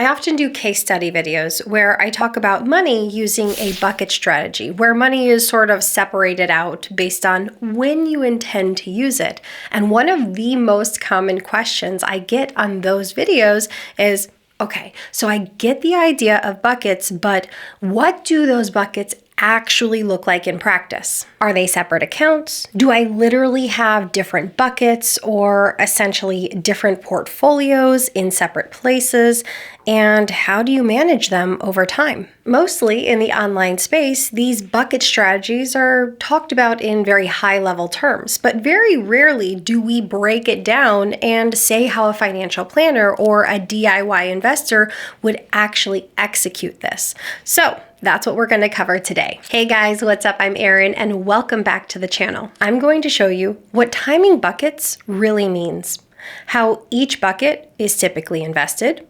I often do case study videos where I talk about money using a bucket strategy, where money is sort of separated out based on when you intend to use it. And one of the most common questions I get on those videos is, okay, so I get the idea of buckets, but what do those buckets actually look like in practice? Are they separate accounts? Do I literally have different buckets or essentially different portfolios in separate places? And how do you manage them over time? Mostly in the online space, these bucket strategies are talked about in very high-level terms, but very rarely do we break it down and say how a financial planner or a DIY investor would actually execute this. So that's what we're going to cover today. Hey guys, what's up? I'm Erin and welcome back to the channel. I'm going to show you what timing buckets really means, how each bucket is typically invested,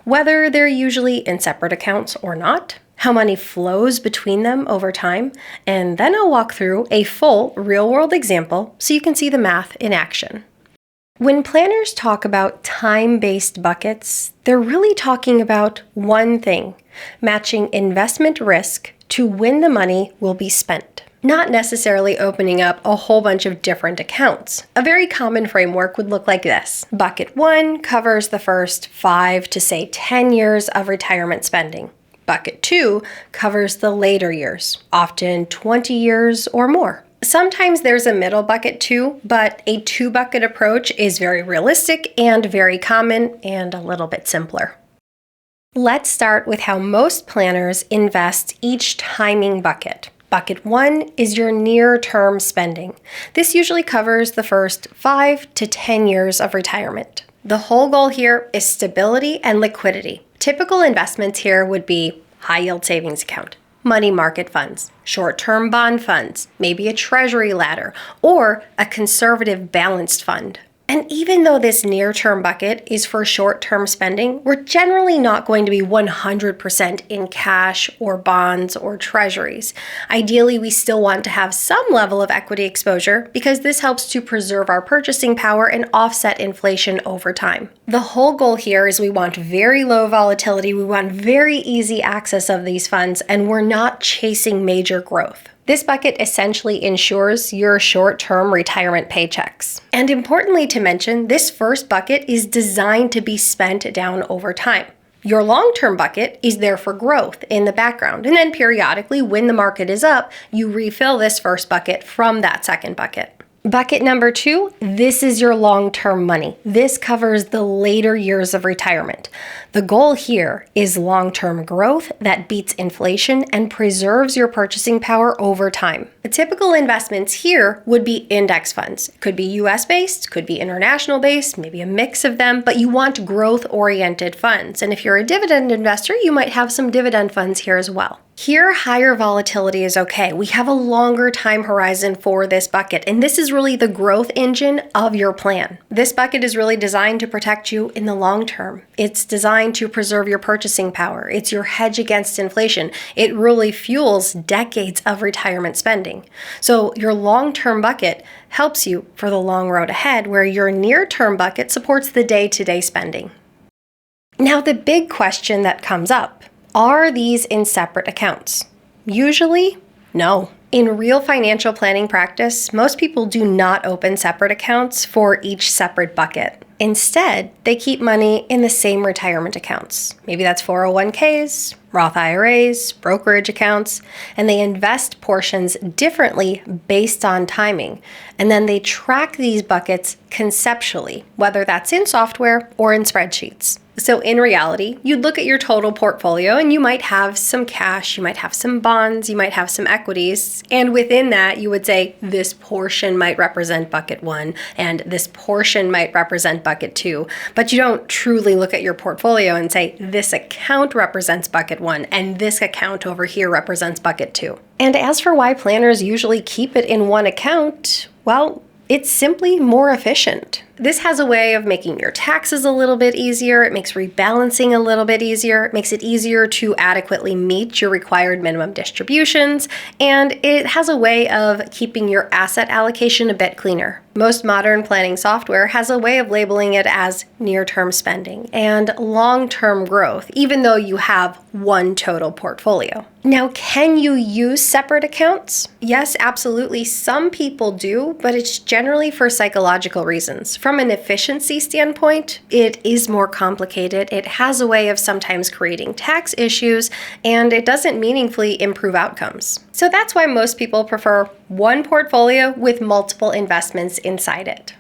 whether they're usually in separate accounts or not, how money flows between them over time, and then I'll walk through a full real-world example so you can see the math in action. When planners talk about time-based buckets, they're really talking about one thing: matching investment risk to when the money will be spent, not necessarily opening up a whole bunch of different accounts. A very common framework would look like this. Bucket 1 covers the first 5 to say 10 years of retirement spending. Bucket 2 covers the later years, often 20 years or more. Sometimes there's a middle bucket too, but a 2-bucket approach is very realistic and very common and a little bit simpler. Let's start with how most planners invest each timing bucket. Bucket 1 is your near-term spending. This usually covers the first 5 to 10 years of retirement. The whole goal here is stability and liquidity. Typical investments here would be high-yield savings account, money market funds, short-term bond funds, maybe a treasury ladder, or a conservative balanced fund. And even though this near-term bucket is for short-term spending, we're generally not going to be 100% in cash or bonds or treasuries. Ideally, we still want to have some level of equity exposure because this helps to preserve our purchasing power and offset inflation over time. The whole goal here is we want very low volatility, we want very easy access of these funds, and we're not chasing major growth. This bucket essentially ensures your short-term retirement paychecks. And importantly to mention, this first bucket is designed to be spent down over time. Your long-term bucket is there for growth in the background, and then periodically, when the market is up, you refill this first bucket from that second bucket. Bucket number 2, this is your long-term money. This covers the later years of retirement. The goal here is long-term growth that beats inflation and preserves your purchasing power over time. The typical investments here would be index funds. It could be US-based, could be international-based, maybe a mix of them, but you want growth-oriented funds. And if you're a dividend investor, you might have some dividend funds here as well. Here, higher volatility is okay. We have a longer time horizon for this bucket, and this is really the growth engine of your plan. This bucket is really designed to protect you in the long term. It's designed to preserve your purchasing power. It's your hedge against inflation. It really fuels decades of retirement spending. So your long-term bucket helps you for the long road ahead, where your near-term bucket supports the day-to-day spending. Now, the big question that comes up: are these in separate accounts? Usually, no. In real financial planning practice, most people do not open separate accounts for each separate bucket. Instead, they keep money in the same retirement accounts. Maybe that's 401ks, Roth IRAs, brokerage accounts, and they invest portions differently based on timing. And then they track these buckets conceptually, whether that's in software or in spreadsheets. So in reality, you'd look at your total portfolio and you might have some cash, you might have some bonds, you might have some equities, and within that you would say this portion might represent bucket 1 and this portion might represent bucket 2, but you don't truly look at your portfolio and say this account represents bucket 1 and this account over here represents bucket 2. And as for why planners usually keep it in one account, well, it's simply more efficient. This has a way of making your taxes a little bit easier. It makes rebalancing a little bit easier. It makes it easier to adequately meet your required minimum distributions. And it has a way of keeping your asset allocation a bit cleaner. Most modern planning software has a way of labeling it as near-term spending and long-term growth, even though you have one total portfolio. Now, can you use separate accounts? Yes, absolutely. Some people do, but it's generally for psychological reasons. From an efficiency standpoint, it is more complicated. It has a way of sometimes creating tax issues, and it doesn't meaningfully improve outcomes. So that's why most people prefer one portfolio with multiple investments inside it.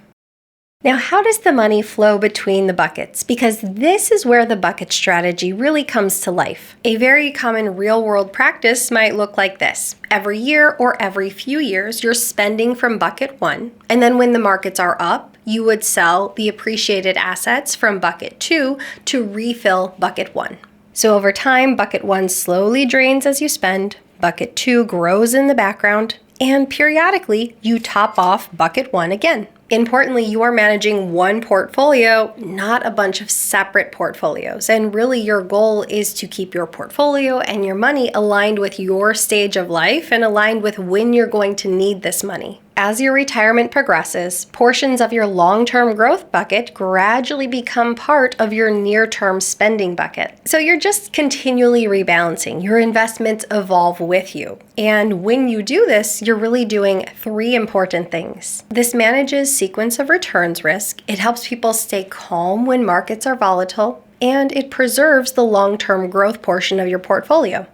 Now, how does the money flow between the buckets? Because this is where the bucket strategy really comes to life. A very common real-world practice might look like this. Every year or every few years, you're spending from bucket 1, and then when the markets are up, you would sell the appreciated assets from bucket 2 to refill bucket 1. So over time, bucket 1 slowly drains as you spend, bucket 2 grows in the background, and periodically, you top off bucket 1 again. Importantly, you are managing one portfolio, not a bunch of separate portfolios. And really, your goal is to keep your portfolio and your money aligned with your stage of life and aligned with when you're going to need this money. As your retirement progresses, portions of your long-term growth bucket gradually become part of your near-term spending bucket. So you're just continually rebalancing. Your investments evolve with you. And when you do this, you're really doing 3 important things. This manages sequence of returns risk. It helps people stay calm when markets are volatile, and it preserves the long-term growth portion of your portfolio.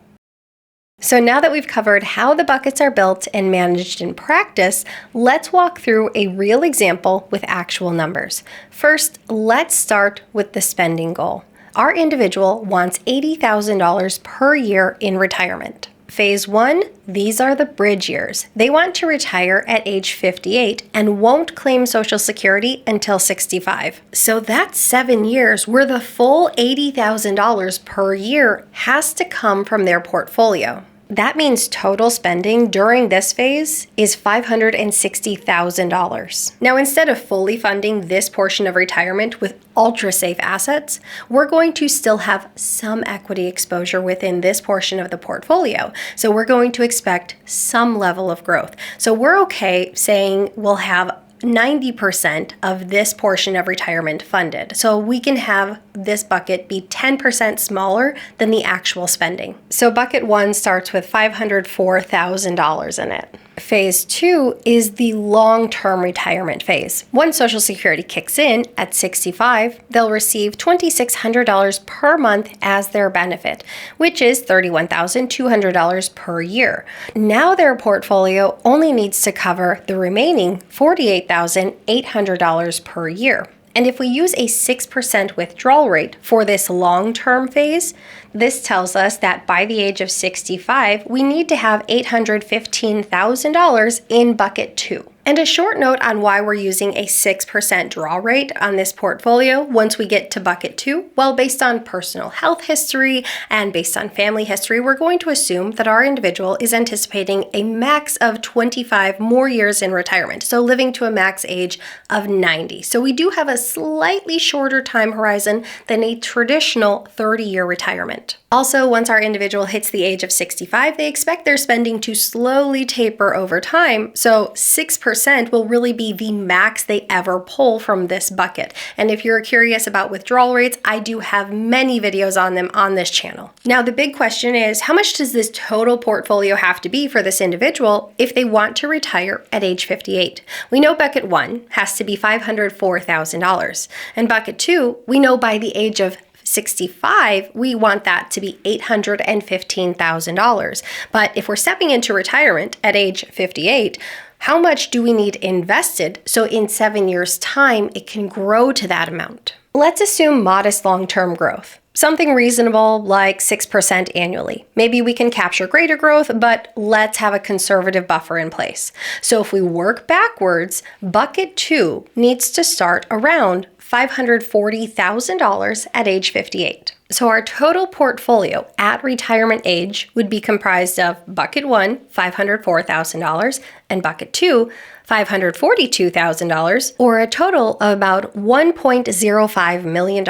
So now that we've covered how the buckets are built and managed in practice, let's walk through a real example with actual numbers. First, let's start with the spending goal. Our individual wants $80,000 per year in retirement. Phase 1, these are the bridge years. They want to retire at age 58 and won't claim Social Security until 65. So that's 7 years where the full $80,000 per year has to come from their portfolio. That means total spending during this phase is $560,000. Now, instead of fully funding this portion of retirement with ultra-safe assets, we're going to still have some equity exposure within this portion of the portfolio. So we're going to expect some level of growth. So we're okay saying we'll have 90% of this portion of retirement funded. So we can have this bucket be 10% smaller than the actual spending. So bucket 1 starts with $504,000 in it. Phase 2 is the long-term retirement phase. Once Social Security kicks in at 65, they'll receive $2,600 per month as their benefit, which is $31,200 per year. Now their portfolio only needs to cover the remaining $48,800 per year. And if we use a 6% withdrawal rate for this long-term phase, this tells us that by the age of 65, we need to have $815,000 in bucket 2. And a short note on why we're using a 6% draw rate on this portfolio once we get to bucket 2. Well, based on personal health history and based on family history, we're going to assume that our individual is anticipating a max of 25 more years in retirement, so living to a max age of 90. So we do have a slightly shorter time horizon than a traditional 30-year retirement. Also, once our individual hits the age of 65, they expect their spending to slowly taper over time, so 6% will really be the max they ever pull from this bucket. And if you're curious about withdrawal rates, I do have many videos on them on this channel. Now, the big question is, how much does this total portfolio have to be for this individual if they want to retire at age 58? We know bucket 1 has to be $504,000. And bucket 2, we know by the age of 65, we want that to be $815,000. But if we're stepping into retirement at age 58, how much do we need invested so in 7 years' time it can grow to that amount? Let's assume modest long-term growth. Something reasonable like 6% annually. Maybe we can capture greater growth, but let's have a conservative buffer in place. So if we work backwards, bucket 2 needs to start around $540,000 at age 58. So our total portfolio at retirement age would be comprised of bucket 1, $504,000, and bucket 2, $542,000, or a total of about $1.05 million.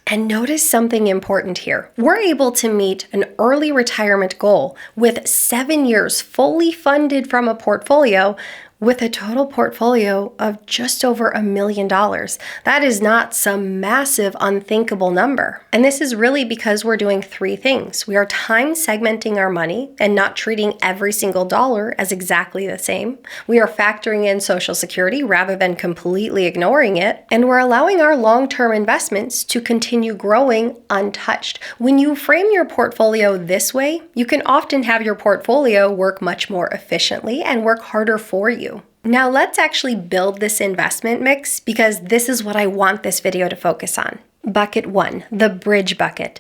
And notice something important here. We're able to meet an early retirement goal with 7 years fully funded from a portfolio with a total portfolio of just over $1 million. That is not some massive, unthinkable number. And this is really because we're doing 3 things. We are time segmenting our money and not treating every single dollar as exactly the same. We are factoring in Social Security rather than completely ignoring it. And we're allowing our long-term investments to continue growing untouched. When you frame your portfolio this way, you can often have your portfolio work much more efficiently and work harder for you. Now let's actually build this investment mix because this is what I want this video to focus on. Bucket 1, the bridge bucket.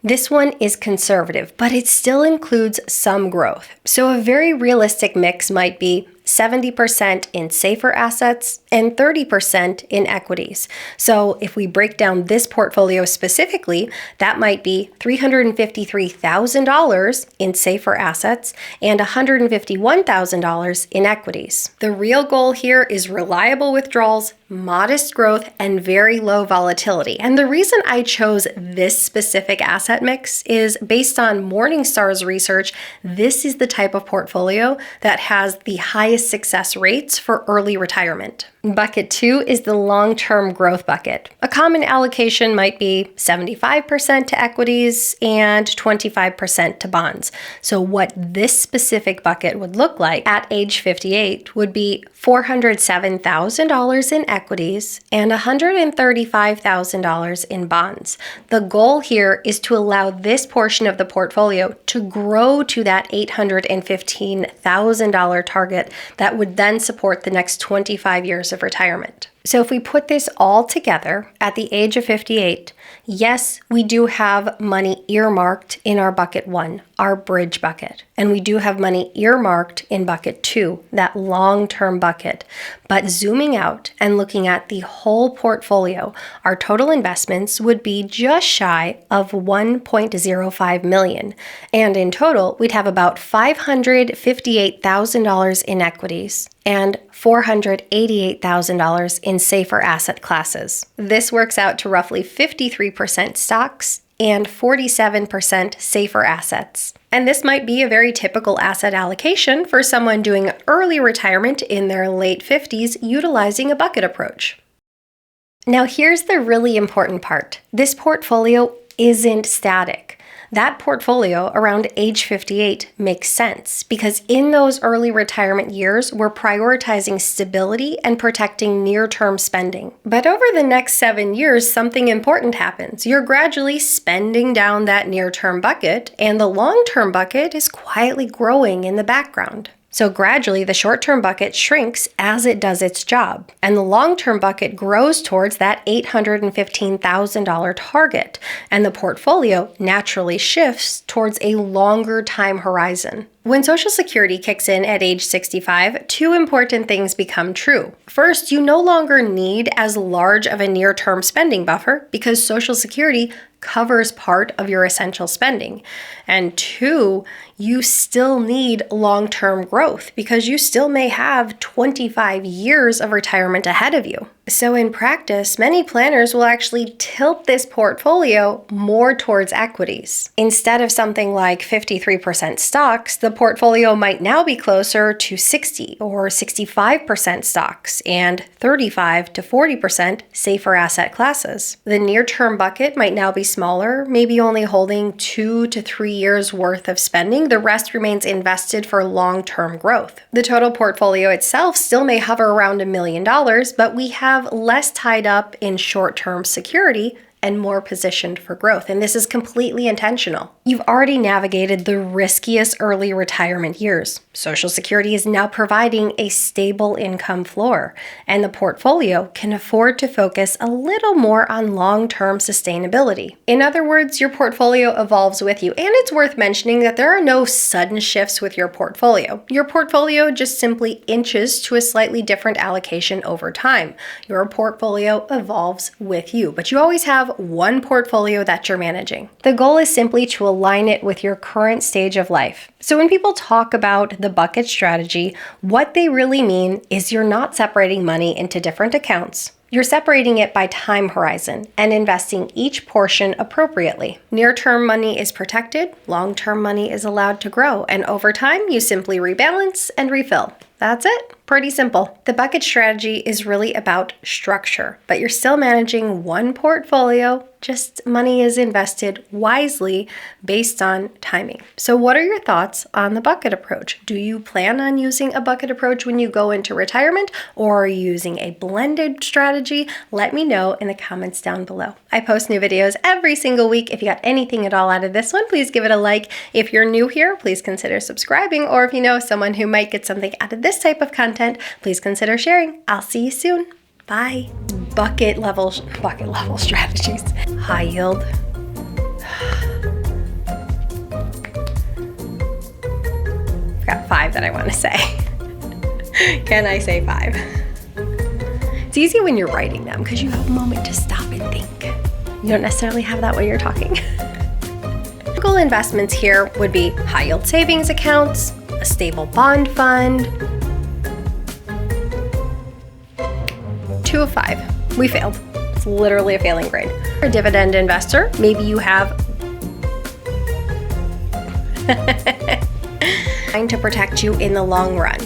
This one is conservative, but it still includes some growth. So a very realistic mix might be 70% in safer assets and 30% in equities. So if we break down this portfolio specifically, that might be $353,000 in safer assets and $151,000 in equities. The real goal here is reliable withdrawals, modest growth, and very low volatility. And the reason I chose this specific asset mix is based on Morningstar's research. This is the type of portfolio that has the highest success rates for early retirement. Bucket 2 is the long-term growth bucket. A common allocation might be 75% to equities and 25% to bonds. So what this specific bucket would look like at age 58 would be $407,000 in equities and $135,000 in bonds. The goal here is to allow this portion of the portfolio to grow to that $815,000 target that would then support the next 25 years of retirement. So if we put this all together at the age of 58, yes, we do have money earmarked in our bucket 1, our bridge bucket. And we do have money earmarked in bucket 2, that long-term bucket. But zooming out and looking at the whole portfolio, our total investments would be just shy of $1.05 million. And in total, we'd have about $558,000 in equities and $488,000 in safer asset classes. This works out to roughly 53% stocks and 47% safer assets. And this might be a very typical asset allocation for someone doing early retirement in their late 50s utilizing a bucket approach. Now here's the really important part. This portfolio isn't static. That portfolio around age 58 makes sense because in those early retirement years, we're prioritizing stability and protecting near-term spending. But over the next 7 years, something important happens. You're gradually spending down that near-term bucket, and the long-term bucket is quietly growing in the background. So gradually, the short-term bucket shrinks as it does its job, and the long-term bucket grows towards that $815,000 target, and the portfolio naturally shifts towards a longer time horizon. When Social Security kicks in at age 65, 2 important things become true. First, you no longer need as large of a near-term spending buffer because Social Security covers part of your essential spending. And 2, you still need long-term growth because you still may have 25 years of retirement ahead of you. So in practice, many planners will actually tilt this portfolio more towards equities. Instead of something like 53% stocks, the portfolio might now be closer to 60 or 65% stocks and 35 to 40% safer asset classes. The near-term bucket might now be smaller, maybe only holding 2 to 3 years worth of spending. The rest remains invested for long-term growth. The total portfolio itself still may hover around $1 million, but we have less tied up in short-term security and more positioned for growth. And this is completely intentional. You've already navigated the riskiest early retirement years. Social Security is now providing a stable income floor, and the portfolio can afford to focus a little more on long-term sustainability. In other words, your portfolio evolves with you, and it's worth mentioning that there are no sudden shifts with your portfolio. Your portfolio just simply inches to a slightly different allocation over time. Your portfolio evolves with you, but you always have have one portfolio that you're managing. The goal is simply to align it with your current stage of life. So when people talk about the bucket strategy, what they really mean is you're not separating money into different accounts. You're separating it by time horizon and investing each portion appropriately. Near-term money is protected, long-term money is allowed to grow, and over time, you simply rebalance and refill. That's it. Pretty simple. The bucket strategy is really about structure, but you're still managing one portfolio, just money is invested wisely based on timing. So what are your thoughts on the bucket approach? Do you plan on using a bucket approach when you go into retirement, or are you using a blended strategy? Let me know in the comments down below. I post new videos every single week. If you got anything at all out of this one, please give it a like. If you're new here, please consider subscribing, or if you know someone who might get something out of this type of content, please consider sharing. I'll see you soon. Bye. Bucket level strategies. High yield. Got 5 that I want to say. Can I say 5? It's easy when you're writing them because you have a moment to stop and think. You don't necessarily have that when you're talking. Typical investments here would be high yield savings accounts, a stable bond fund. 2 of 5. We failed. It's literally a failing grade. For a dividend investor, maybe you have trying to protect you in the long run.